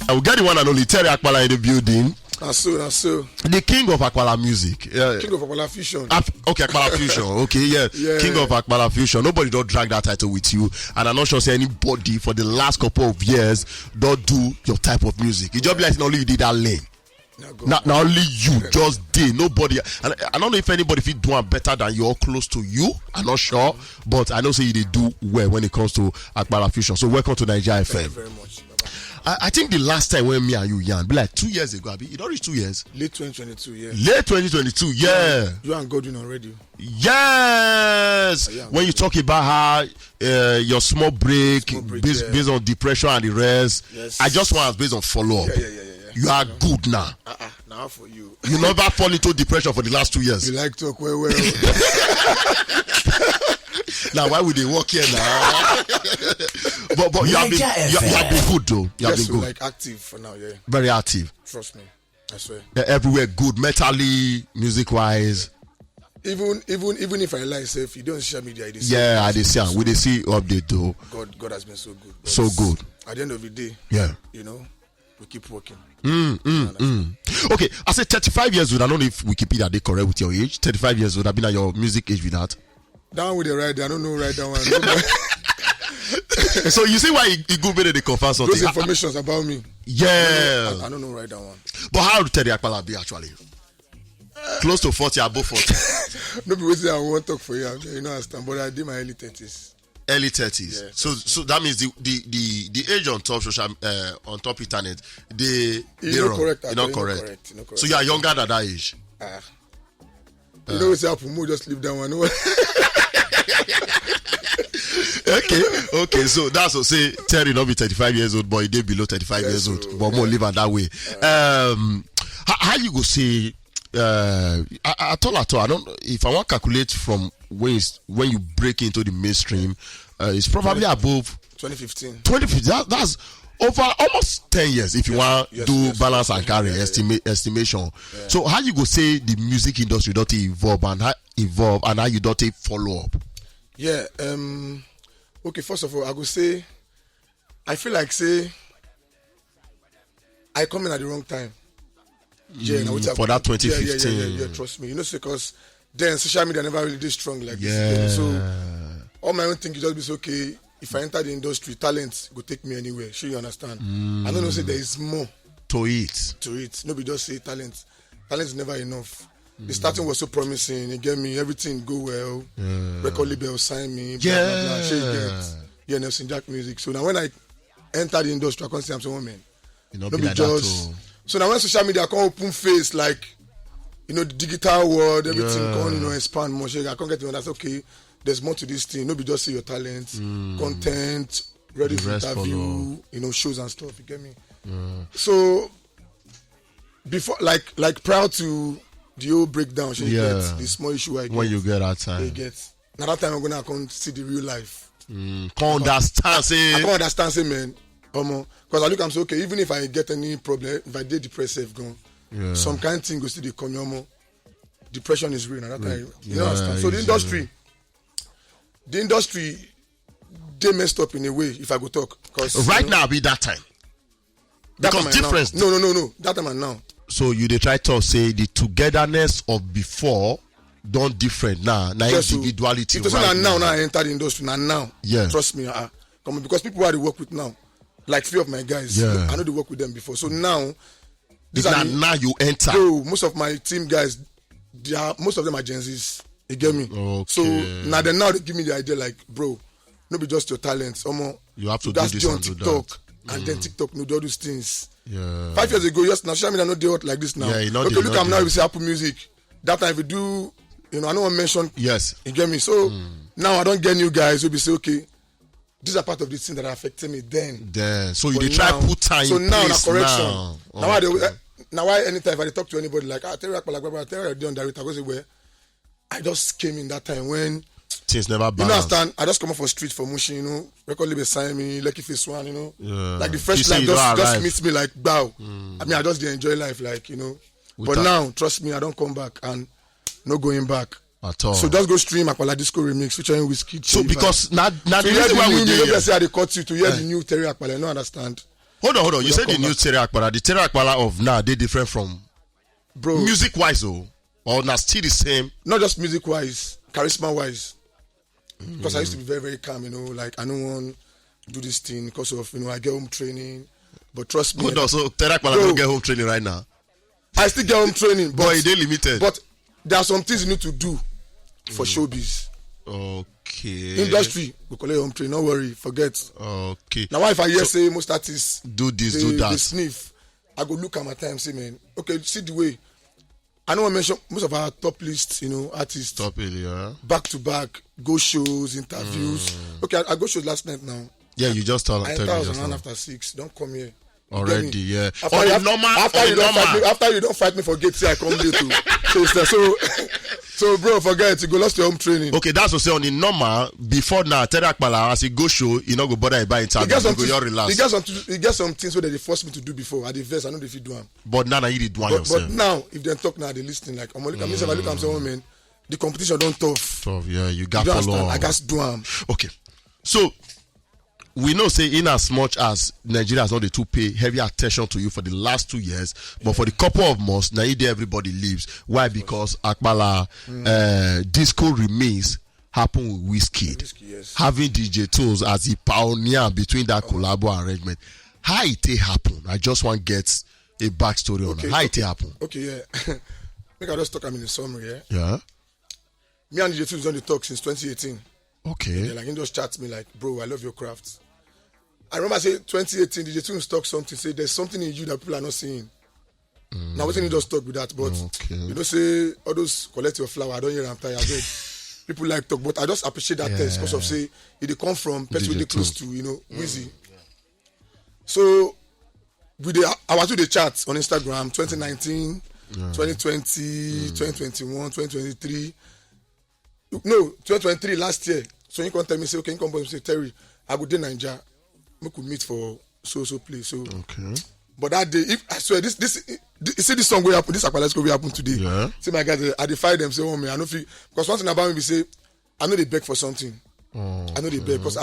I will get the one and only Terry Apala in the building. That's so. The king of Apala music. King of Apala Fusion. Okay, Apala Fusion. Okay, yeah. King of Apala Fusion. Nobody don't drag that title with you. And I'm not sure say anybody for the last couple of years don't do your type of music. It just be like only you did that lane. Not only you, just did. Nobody. And I don't know if anybody if do one better than you or close to you. I'm not sure. But I know say they do well when it comes to Apala Fusion. So welcome to Naija FM. Thank you very much. I think the last time when me and you yarn, be like 2 years ago, it don't reach 2 years. Late 2022, yeah. Late 2022, yeah. You and Godwin on radio. Yes. When you talk about how your small break based on depression and the rest, yes. I just want based on follow up. Yeah. You are good now. Now for you. You never fall into depression for the last 2 years. You like talk well. Now why would they walk here now? but you have been good though. You have been good. Like active for now, yeah. Very active. Trust me, I swear. Everywhere good, mentally, music wise. Even if I lie, say if you don't social media, I did see. We did see update though. God has been so good. But so good. At the end of the day, we keep working. Okay, I said 35 years old. I don't know if Wikipedia they correct with your age. 35 years old. I've been at your music age with that. Down with the right, I don't know right down one. So you see why he go better they confirm something. Those informations about me. Yeah. I don't know right down one. But how old Terry Apala be actually? Close to 40, above 40. Maybe we say I won't talk for you. You know, understand. But I did my early 30s. Early 30s. Yeah. So that means the age on top social on top internet they wrong. Correct. You're not correct. So you are younger than that age. You know, say Apumu just leave that one. Okay. So that's what say Terry not be 35 years old, but he did below 35 years old. But more live that way. How you go say? At all. I don't. If I want to calculate from when you break into the mainstream, it's probably above 2015. 2015. That's over almost 10 years. If you want to do balance and carry estimation. Yeah. So how you go say the music industry don't evolve and how you don't follow up? Yeah. Okay. First of all, I go say I feel like say I come in at the wrong time. Yeah, for that 2015. Yeah, trust me. You know, because then social media never really did strong like this. So all my own thing is just be okay. If I enter the industry, talent go take me anywhere. Sure, you understand? I don't know. Say there is more to it. Nobody just say talent. Talent is never enough. The starting was so promising. It gave me everything go well. Record label sign me. Blah, blah, blah. Sure, you get. Yeah, Nelson Jack music. So now when I enter the industry, I can't say I'm someone man. Nobody just. So now when social media can open face like, the digital world, everything can expand more. I can't get to understand. Okay, there's more to this thing. Nobody just see your talent, content, ready for interview, shows and stuff. You get me? So before, like prior to the whole breakdown, you get the small issue I get. When you get that time, now that time I'm gonna come see the real life. I can't understand, say man. Because I look and say, okay, even if I get any problem, if I did depressive, some kind of thing goes to the come. Depression is real. That time, you understand? So the industry, they messed up in a way. If I go talk, because now be that time. Because difference. No. That time and now. So you they try to say the togetherness of before don't different now. Now individuality. It's now I enter the industry now. Yeah. Trust me, because people who I work with now. Like few of my guys, I know they work with them before. So now you enter. So most of my team guys, most of them are Gen Zs. You get me? Okay. So now they give me the idea like, bro, not be just your talents. You have to do this on TikTok, and then TikTok do all those things. Yeah. 5 years ago, now social media not do like this now. Yeah, look at now. We say Apple Music. That time if you do, I don't want to mention. Yes. You get me? So now I don't get new guys who be say okay. These are part of the thing that affected me then. So you try put time. So now the correction. Now. Now anytime if I talk to anybody like Terry Apala, Terry on direct, I go say where I just came in that time when things never balanced. You understand? I just come off for street for Mushin, record label sign me, Lucky Face One, like the fresh life just meets me like bow. I mean I just enjoy life like But now trust me, I don't come back and no going back. At all. So just go stream Apala Disco remix featuring Wizkid. So because now the reason why we do say I cut you to hear the new Terry Apala, I don't understand. Hold on. You said the new Terry Apala. The Terry Apala of now, they different from music wise, or not still the same? Not just music wise, charisma wise. Because I used to be very, very calm, like I don't want to do this thing because of, I get home training. But trust me. Hold on, so Terry Apala don't get home training right now? I still get home training, but they limited. But there are some things you need to do for showbiz. Okay. Industry, we call it home training. Don't worry, forget. Okay. Now, if I hear say most artists do this, do that, they sniff, I go look at my time, say, man, okay, see the way. I know I mention most of our top lists, artists. Top it, yeah. Back to back, go shows, interviews. Okay, I go shows last night now. Yeah, you just told me. I was around after 6. Don't come here. Already, yeah. After you don't fight me for gate, say I come late too. So bro, forget it. Go lost your home training. Okay, that's what say on the normal. Before now, Terry Apala as he go show, you not go bother buy interview. You relax. He get some things where they forced me to do before. At the verse, I know if you do them. But now you did one yourself. But now, if they talk now, they listening. Like I'm look at me, I look at them, man. The competition don't tough. Tough, yeah. You got follow. I got do them. Okay, so. We know, say, in as much as Nigeria has not the to pay heavy attention to you for the last 2 years, but for the couple of months, now everybody leaves. Why? Because Apala Disco remains happen with Wizkid. Yes. Having DJ Tools as the pioneer between that collabo arrangement. How it happen? I just want to get a backstory on it. How it happen? Okay, yeah. Make I just talk in the summary, yeah? Yeah. Me and DJ Tools on the talk since 2018. Okay. Yeah, like he just chats me like, bro, I love your craft. I remember say 2018, DJ Tunes talk something, say there's something in you that people are not seeing. Now, I wasn't just talk with that, but say all those collect your flower, I don't hear I'm tired. People like talk, but I just appreciate that test because of say it come from person really close to, Wizzy. So I was doing the chat on Instagram 2019, 2020, 2021, 2023. No, 2023 last year. So you can tell me, say, okay, you come and say, Terry, I go to Naija. We could meet for so place. So, okay. But that day, if I swear, this see this song will happen, this Apala Disco will happen today. Yeah. See my guys, I defy them, say, oh man, I know because one thing about me, we say, I know they beg for something. I know they beg because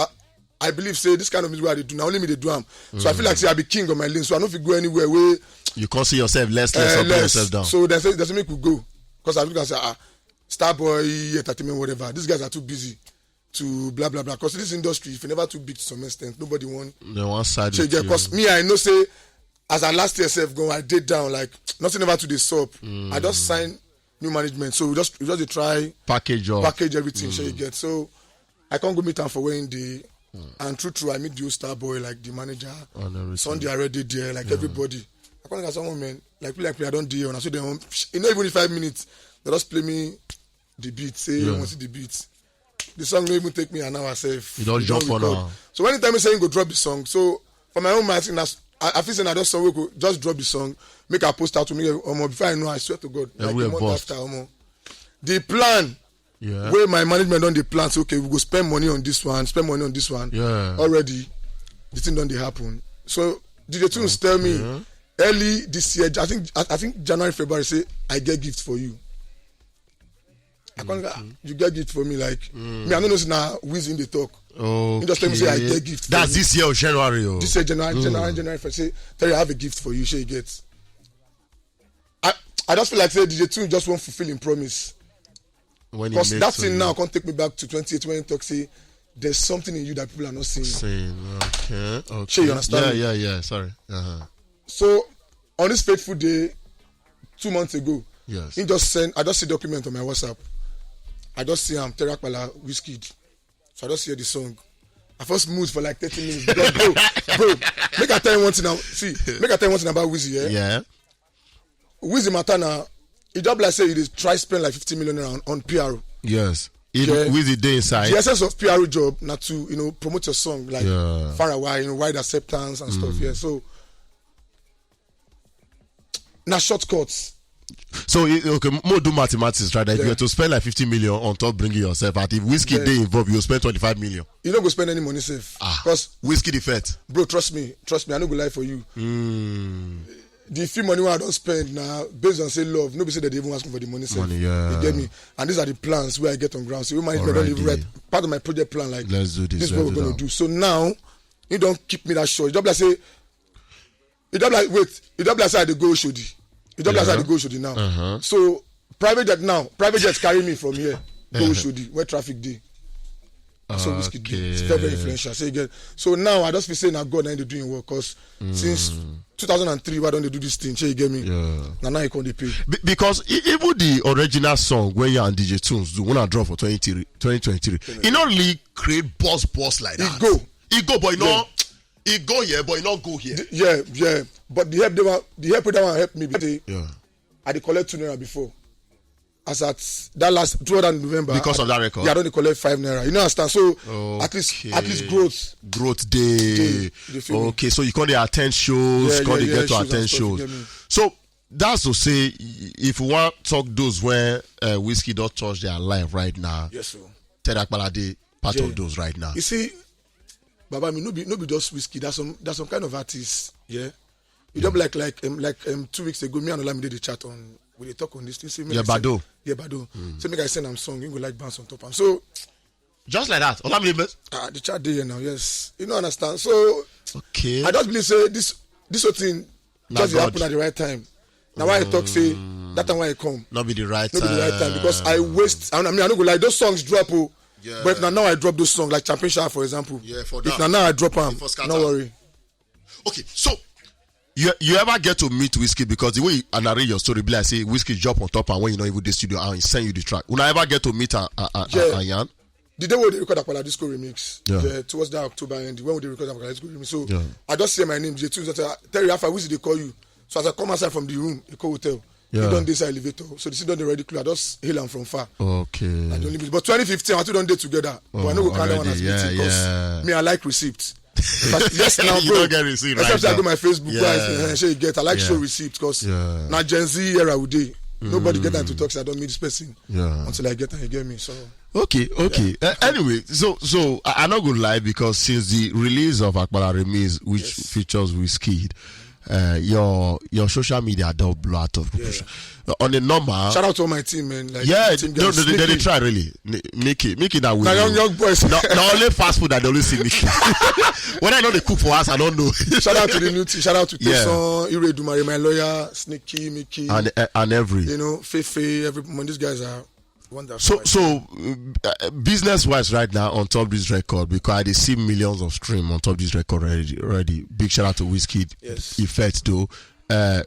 I believe, say, this kind of music where they do, now only me they do them. So I feel like, say, I be king on my lane, so I don't go anywhere where you can't see yourself less, yourself down. So that's make we go. Because I look and say, Starboy, entertainment, whatever. These guys are too busy to blah blah blah. Because this industry, if you're never too big to some extent, nobody want. The one side. Because me, I know say, as I last year self go, I did down like nothing ever to the sub. I just signed new management, so we just try package everything. So you get I can't go meet them for wearing the and true I meet the Starboy like the manager. Sunday already there like everybody. I can't get someone man like I don't deal and I saw them. Even in 5 minutes they just play me the beat. Say you want to see the beat. The song don't even take me an hour safe. You don't jump on now. So anytime I say go drop the song, so for my own mind, I feel saying I just song we go just drop the song, make a post out to me before I know. I swear to God, like a month after the plan. Yeah. Where my management on the plan, so okay, we go spend money on this one. Yeah. Already, the thing don't happen. So DJ Tunes tell me early this year. I think January, February. Say I get gift for you. I can't. You get gift for me, like me. I don't know now. Who's in the talk? Okay. He just tell me say I get gift. That's this year or January. Oh. This year January. Say Terry, I have a gift for you. Say you get. I just feel like say DJ Tunes just won't fulfill him promise. Because that thing now can't take me back to 2018 when you talk say there's something in you that people are not seeing. Okay. Sure, you understand? Yeah. Sorry. So on this fateful day, 2 months ago, yes, I just see document on my WhatsApp. I just see Terry Apala, Wizkid. So I just hear the song. I first moved for like 30 minutes. Bro, make I tell you one thing now. Make I tell you one thing about Wizzy, yeah? Wizzy Matana, he just like say he try spend like 50 million on PR. Yes. Wizzy day inside. The essence of PR job not to promote your song like far away, wide acceptance and stuff. Yeah. So now shortcuts. So okay, more do mathematics, right? If you were to spend like 50 million on top bringing yourself out, if Wizkid day involved, you spend 25 million. You don't go spend any money safe. Because Wizkid effect. Bro, trust me, I don't go lie for you. The few money I don't spend now, based on say love, nobody say that they even ask me for the money. You get me? And these are the plans where I get on ground. So we might don't even write part of my project plan like let's do this. This is what we're gonna do. So now you don't keep me that short. Just like say It don't like wait. It don't like say the go shodi. It don't like say the go shodi now. So private jets carry me from here. Go shodi where traffic dey. So Wizkid dey. It's very influential. So now I just feel saying, God, I dey doing work because since 2003, why don't they do this thing? You get me? Yeah. Now you can't pay. Because even the original song where you and DJ Tunes do when I drop for 2023, it not really create buzz like that. It go, but it go here, but it not go here. Yeah. But the help that one helped me. I did collect ₦2 before. As at that last 200 November, because of that record, I don't collect #5. You know, understand? So at least growth day. Okay, so you can't attend shows, can't get to attend shows. So that's to say, if you want to talk those where Wizkid don't touch their life right now, yes, sir. Terry Apala part of those right now. You see, Baba, no be just Wizkid. There's some kind of artists, yeah. You don't like 2 weeks ago, me and Olamide did the chat on. We dey talk on this thing. Bado. So make I send am song, you go like bounce on top. And so just like that. The chat day now, yes. You know understand. So okay. I just believe say this whole thing just happen at the right time. Now why I talk say that time when I come. Not be the right time. Because I waste I don't go like those songs drop but if now I drop those songs like Champion Shower for example. Yeah, for that. If now I drop them, no worry. Okay, so you ever get to meet Wizkid because the way I narrate your story, be like say Wizkid drop on top and when you know even the studio and he send you the track. When I ever get to meet Ayan? The day when they record Apala Disco remix, towards that October end, when they record Apala Disco remix, so I just say my name, Terry Apala, Wizkid they call you. So as I come outside from the room, they call hotel. They done this elevator, so they sit down already clear. I just hail them from far. Okay. But 2015, I two done day together. But I know we can't one as meeting because me I like receipts. Yes, now, bro. You don't get receipt right now. I go my Facebook guys. I like show receipts because now Gen Z era would day. Nobody get time to talk, so I don't meet this person until I get time. You get me? So okay. Anyway, so I'm not gonna lie because since the release of Apala Remix, which features Wizkid, your social media don't blow out of proportion. On the normal, shout out to all my team, man. Like, they try really. Mickey that way. Young boys. Not only fast food, I don't see Mickey. When I know they cook for us, I don't know. Shout out to the new team. Shout out to Tesson, Ire Dumare, my lawyer, Sneaky, Mickey, and every. You know, Fefe, everyone. These guys are wonderful. So business wise, right now on top of this record, because I see millions of stream on top of this record already. Big shout out to Wizkid. Yes. Effect though.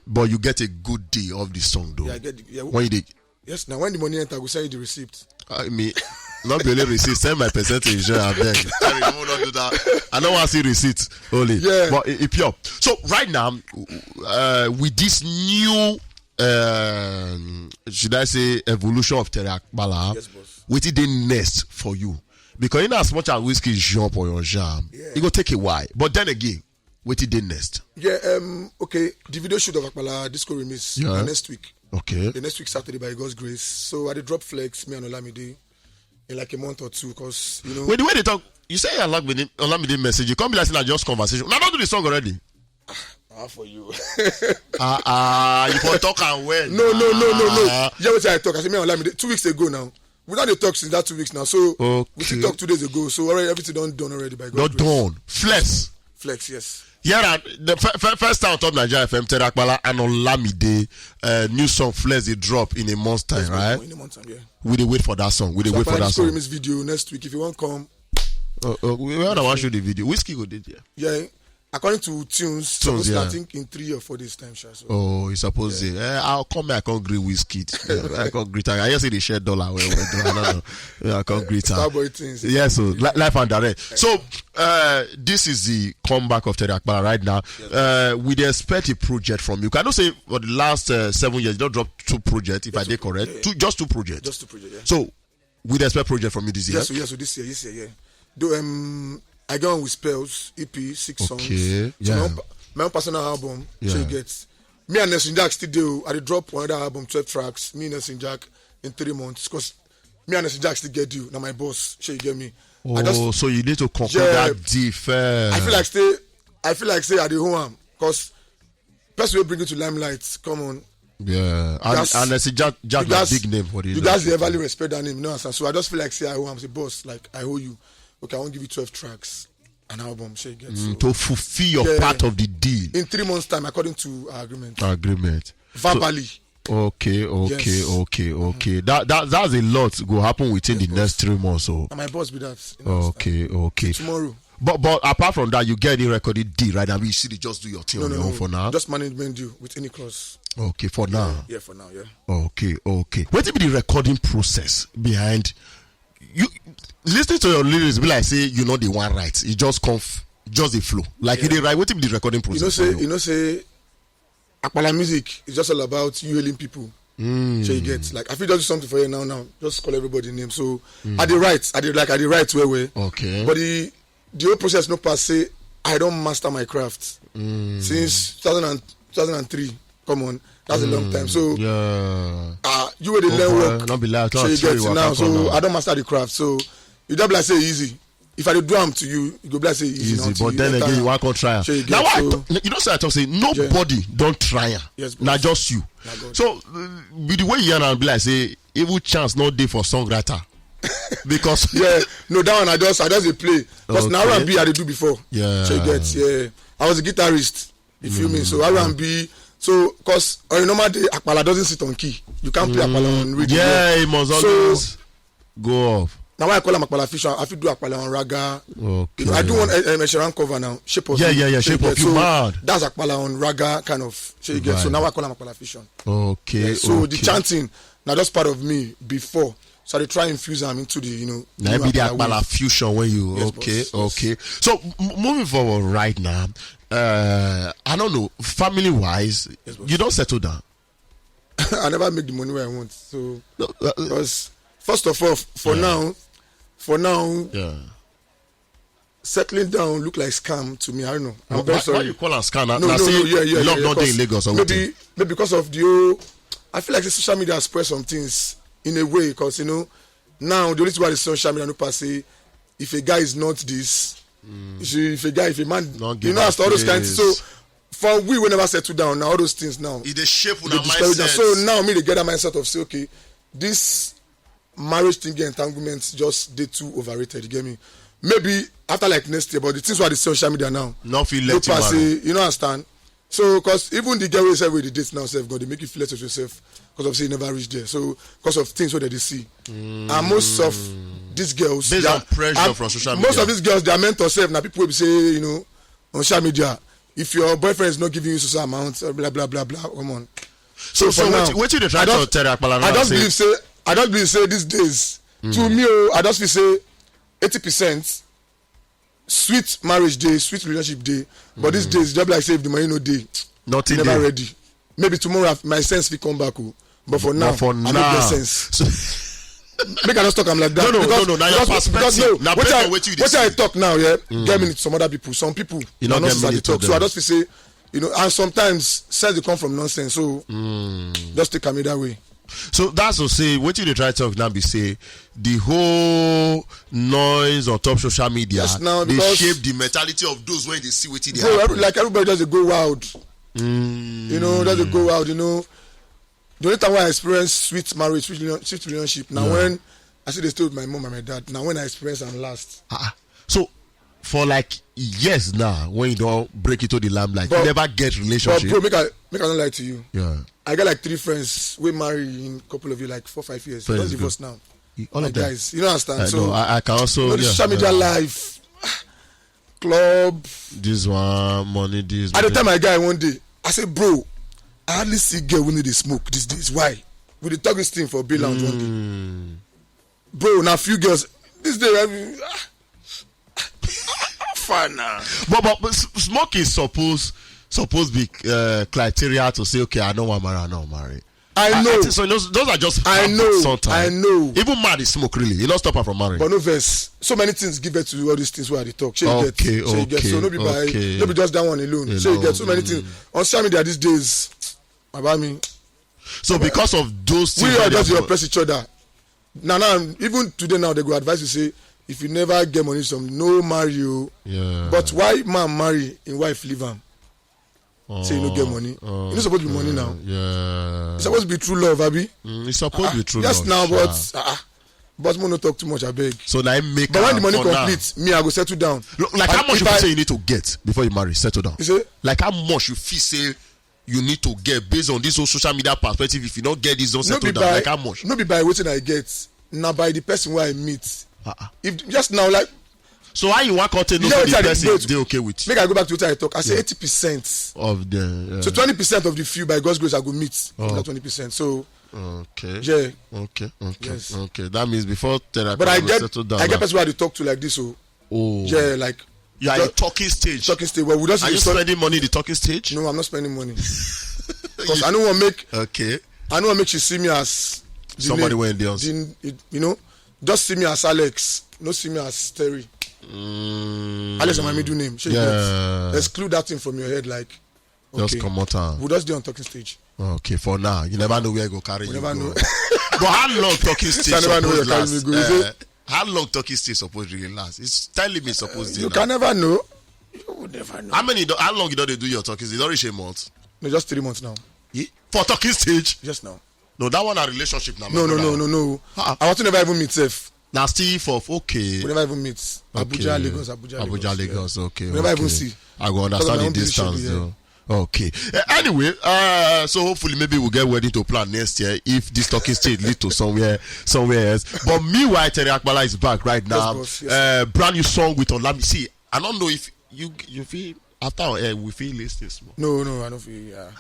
But you get a good deal of the song though. Yeah, I get when you did. Yes, now when the money enter, I will send you the receipt. I mean, not be only receipt, send my percentage. I beg. Sorry, no, not do that. I don't want to see receipts only. Yeah. But it pure. So right now, with this new, should I say, evolution of Terry Apala, yes, boss. What it did next for you? Because in as much as Wizkid jump on your jam, it go take a while. But then again, what it did next? Yeah, okay. The video shoot of Apala Disco remix next week. Okay. The next week Saturday by God's grace. So I did drop flex, me and Olamide, in like a month or two, because you know. Wait, the way they talk, you say I like Olamide message. You can't be like saying just conversation. Now don't do the song already. For you. You for talk and when? No. Yeah, what I talk. I said me and Olamide 2 weeks ago now. We not the talk since that 2 weeks now. So we should talk 2 days ago. So already everything done already by God's grace. Not done. Flex, yes. Yeah, the first time on top Nigeria FM, Terry Apala and Olamide, new song Flex they drop in a month's time, right? In a month's time, yeah. We dey wait for that song. Wait for that song. Remix video next week. If you want come. We want to show the video. Wizkid go did Yeah. According to tunes, I think in 3 or 4 days time. So. Oh, you suppose I'll come back. I can't greet Wizkid. I can't greet her. I just say they share dollar. I can't greet her. Starboy things. Yeah, so live and direct. So this is the comeback of Terry Apala right now. Yes. We expect a project from you. Can I say for the last 7 years, you don't drop 2 projects, if I did correct? Yeah. Just 2 projects. Just 2 projects, yeah. So we expect project from you this year? Yes, so this year, yeah. Do I go on with Spells, EP, 6 songs. Yeah. So my own personal album, so you get. Me and Nelson Jack still do. I drop another album, 12 tracks. Me and Nelson Jack in 3 months. Because me and Nelson Jack still get you. Now my boss, so you get me. So you need to conclude that deal first. I feel like stay at the home. Because person will bring you to limelight. Come on. Yeah. And Nelson Jack is a big name for this. You guys never respect that name. You know, so I just feel like say I owe him. Say, boss, like I owe you. Okay, I won't give you 12 tracks. an album. Shey you get to fulfill your part of the deal in 3 months' time, according to our agreement. So, Verbally. Okay. That's a lot go happen within the next 3 months. So. And my boss be that. Okay. Tomorrow. But apart from that, you get any recorded deal right now. You see, they just do your thing on your own for now. Just management deal with any cross. Okay, for now. Yeah, for now. Yeah. Okay. What be the recording process behind you? Listening to your lyrics, be like say you know the one right. It just just a flow. Like you right. What be the recording process? You know say Apala music is just all about you hailing people. So you get like I feel just do something for you now. Just call everybody name. So I did right way. Okay. But the whole process no pass say I don't master my craft since 2003. Come on, that's a long time. So you will learn work. Not be like so you get it now. So I don't master the craft. So you don't be like say easy. If I do am to you, you go be like say easy. But then again, you want to try. Now you know, so I talk say nobody don't try. Yes, not just you. So with the way you and be like say evil chance not day for songwriter. Because that one I just a play. Because now R&B I did do before. So you get I was a guitarist. You feel me? So R&B. So because on a normal day Apala doesn't sit on key. You can't play Apala on rhythm. It must always go off. Now I call him Apala Fusion. I feel do Apala on raga. Okay. You know, I do want a Sharon cover now. Shape of You. Shape of you mad. That's Apala on raga kind of. So you get. So now I call him Apala Fusion. Okay. So the chanting now that's part of me before. So they try infuse them into the Now be the Apala Fusion when you okay. So moving forward right now, I don't know, family wise, you don't settle down. I never make the money where I want. So because first of all, for now, settling down look like scam to me. I don't know. I'm very sorry. Why you call it scam? No, love not in Lagos or maybe because of the whole. I feel like the social media spread some things in a way because now the only thing about the social media no pass say if a guy is not this, if a man, as to all those kinds. So for we never settle down now all those things now. It is shape with our mindset. So now me they get that mindset of say okay, this marriage thing entanglements just they too overrated. You get me? Maybe after like next year, but the things were the social media now. Not feel let you understand? So because even the girl who say with the dates now self, God they make you feel less of yourself because of say you never reach there. So because of things what they see, and most of these girls based on pressure from social media. Most of these girls they are meant to serve. Now people will say on social media, if your boyfriend is not giving you social amount, blah blah blah blah. Come on. So what you try to tell Apala? I don't believe say these days to me I just feel say 80% sweet marriage day, sweet relationship day, but these days just like say if the money no day, nothing never ready. Maybe tomorrow my sense will come back, but for now I don't get sense. Make I just talk I'm like that. No. Now your perspective. Now what I talk now, get me some other people. Some people not necessarily talk. So I just feel say, and sometimes sense they come from nonsense. So just take me that way. So that's to say, what you try to talk now be say the whole noise on top social media they shape the mentality of those when they see what they happen. Like everybody does go wild. Does go wild. The only time when I experience sweet marriage, sweet relationship, now when I see they stay with my mom and my dad. Now when I experience them last. So for like years now, when you don't break it to the limelight, you never get relationship. But bro, make I don't lie to you. Yeah. I got like 3 friends. We married in a couple of you like 4-5 years. Don't divorce now. All of them. Guys, you don't understand. So I can also the social media life, club. This one money. This. At the time I guy one day, I said, bro, I hardly see girl when they smoke these days. Why? We dey talk this thing for Bill Lounge one day. Bro, now few girls this day. Fine now. But smoke is supposed be criteria to say okay I don't want marry. I know. So those are just I know. Sometimes. I know. Even mad is smoke really. You don't stop her from marrying. But no verse. So many things give birth to all these things where they talk. Okay. So no be no be just that one alone. So you get so many things on social media these days. About me. So because of those things, we are just oppress each other. Now even today now they go advise you say if you never get money no marry you. Yeah. But why man marry in wife leave him? Say you no get money. It's supposed to be money now. Yeah. It's supposed to be true love, Abi. It's supposed to be true yes, love. Yes, now, but But mo no talk too much, I beg. So now make. But when the money complete, me I go settle down. Like how much you say you need to get before you marry? Settle down. You say? Like how much you feel say you need to get based on this whole social media perspective? If you don't get this, don't settle down. Like how much? No be by wetin I get. Now by the person who I meet. If just now like. So how you want to know the person they okay with? Make I go back to what I talk. I say 80% of the. So 20% of the few by God's grace I go meet. 20%. So. Okay. Yeah. Okay. Yes. Okay. That means before therapy. But I get people who I talk to like this. So. Oh. Yeah, like. You are in talking stage. Talking stage. Well, we just. Are you spending money in the talking stage? No, I'm not spending money. Because I don't want to make. Okay. I don't want to make she see me as. Somebody went there. You know, just see me as Alex. Not see me as Terry. Alex is my middle name. Exclude that thing from your head, like. Okay. Just come out. We'll just do on talking stage. Okay, for now. You never know where you go carry you. Never know. But how long talking stage supposed last? How long talking stage supposed really last? It's time limit supposed you can never know. You would never know. How long you don't do your talking stage? Don't reach a month. No, just 3 months now. Yeah? For talking stage? Just now. No, that one a relationship now. No. I want to never even meet Seth. Now Steve of okay. We never even meet. Abuja, Lagos. Lagos. Okay. We never even see. I go understand the distance though. Okay. Anyway, so hopefully maybe we'll get wedding to plan next year if this talking stage lead to somewhere else. But meanwhile, Terry Apala is back right now. Yes. Brand new song with Olami. See, I don't know if you feel after we feel listen small. No, I don't feel.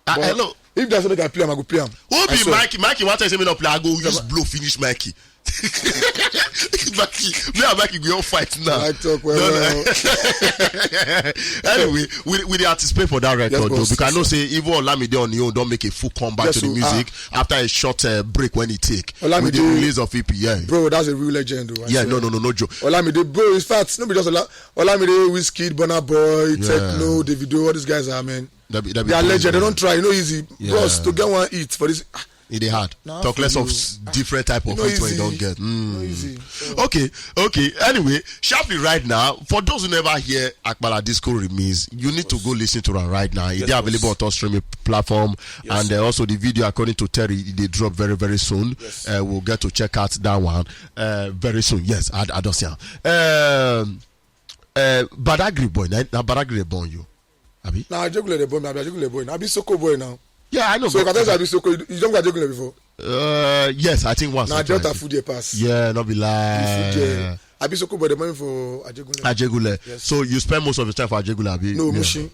Hello. If there's something I play, I go play him. Who be Mikey? Mikey, one time say me not play, I go use blow finish Mikey. Mikey, we all fight now. I talk well. Anyway, we anticipate for that record though, because I know say even Olamide on your own don't make a full comeback to the music after a short break when he take with the release of EP. Yeah, bro, that's a real legend though. No joke. Olamide, bro, in fact, no be just Olamide, Wizkid, Burna Boy, Techno, Davido, all these guys are man. They are legend. They don't try. You know, easy. Bros, to get one eat for this. It is hard. Talk less of different type of eat when you don't get. Easy. Okay. Anyway, sharply right now, for those who never hear Apala Disco remix, you need to go listen to that right now. It's available on all streaming platform, and also the video, according to Terry, they drop very very soon. Yes. We'll get to check out that one very soon. Yes, I don't see. Badagry boy, now Badagry born you. Abi? Nah, Ajegule the boy. I be Ajegule boy. I be Soko boy now. Yeah, I know. So if I tell you I be Soko, you don't go Ajegule before. Yes, I think once. Nah, Delta food year pass. Yeah, not be lie. I be Soko boy. The money for Ajegule. Ajegule. Yes. So you spend most of the time for Ajegule, Abi? No, Mushin.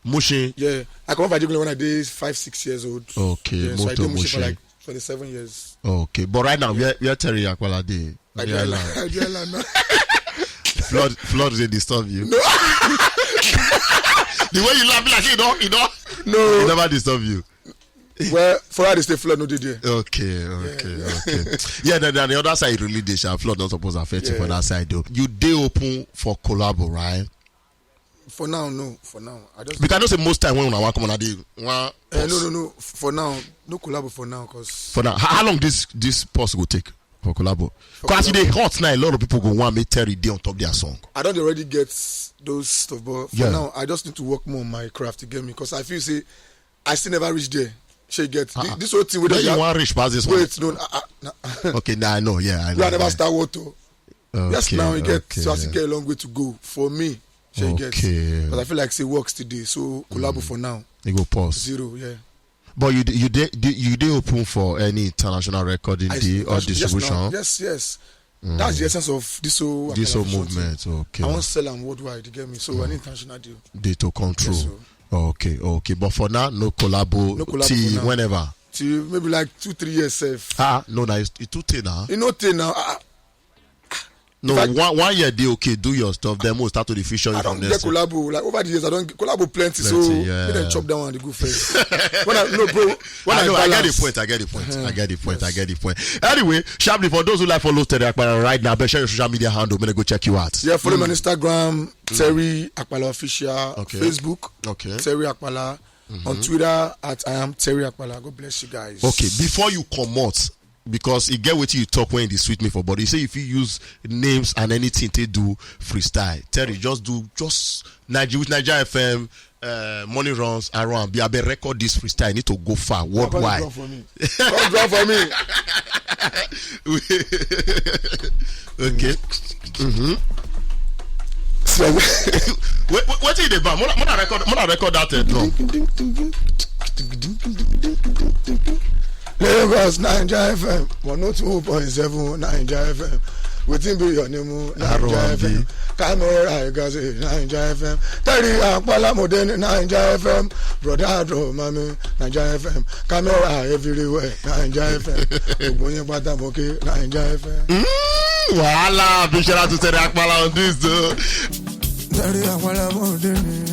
Mushin. Yeah, I come from Ajegule when I did 5-6 years old. Okay, yeah, so I did Mushin for like 27 years. Okay, but right now we are Terry Apala Day. I do now. Flood they disturb you. No. The way you laugh like you know. No. It never disturb you. Well, for her, they stay flood no did there. Okay. Yeah, then the other side really they shall flood not supposed to affect you for that side though. You dey open for collabo, right? For now, no. For now, I just because I know say most time when I want come on a day, no. For now, no collabo for now, cause for now, how long this pause will take for collabo? Because they hot now, a lot of people go want me Terry day on top their song. I don't already get those stuff, but for now, I just need to work more on my craft to get me. Because I feel say I still never reach there. She get this whole thing. Where you want reach past this one? Wait, no. Okay, now I know. Yeah, I know. I never start water. Yes, now you get. Okay. So I still get a long way to go for me. She gets. But I feel like say works today. So collabo for now. You go pause 0. Yeah. But you did open for any international recording deal or distribution? Yes. That's the essence of this whole movement. Okay. I want to sell them worldwide. You get me? So an international deal. They to control. Yes, okay. But for now, no collabo till whenever. Till maybe like 2-3 years safe. No, it's too thin now. You know thin now. No, one year they okay, do your stuff. Then we'll start to the feature. I don't get collabo. Like over the years, I don't get collabo plenty. So we then chop down on the good face. I get the point. Anyway, sharply for those who like follow Terry Apala right now, share your social media handle. I'm gonna go check you out. Yeah, follow me on Instagram, Terry Apala Official. Okay. Facebook, Terry Apala. On Twitter I am Terry Apala. God bless you guys. Okay, before you come out, because it get what you talk when they sweet me for body. You say if you use names and anything to do freestyle, Terry, just Nigeria with Naija FM. Money runs around. Be able to record this freestyle. You need to go far worldwide. Come for me. Come for me. Okay. So, what is the band? Mona record that drum. Lagos Naija FM 102.7 Naija FM. Wetin be your name? Naija FM. Camera Gazi Naija FM. Terry Apala Modern Naija FM. Brother Dro Mami Naija FM. Camera everywhere Naija FM. Ogunyin Patamoke Naija FM. Wahala, big shout out to Terry Apala on this though. Terry Apala Modern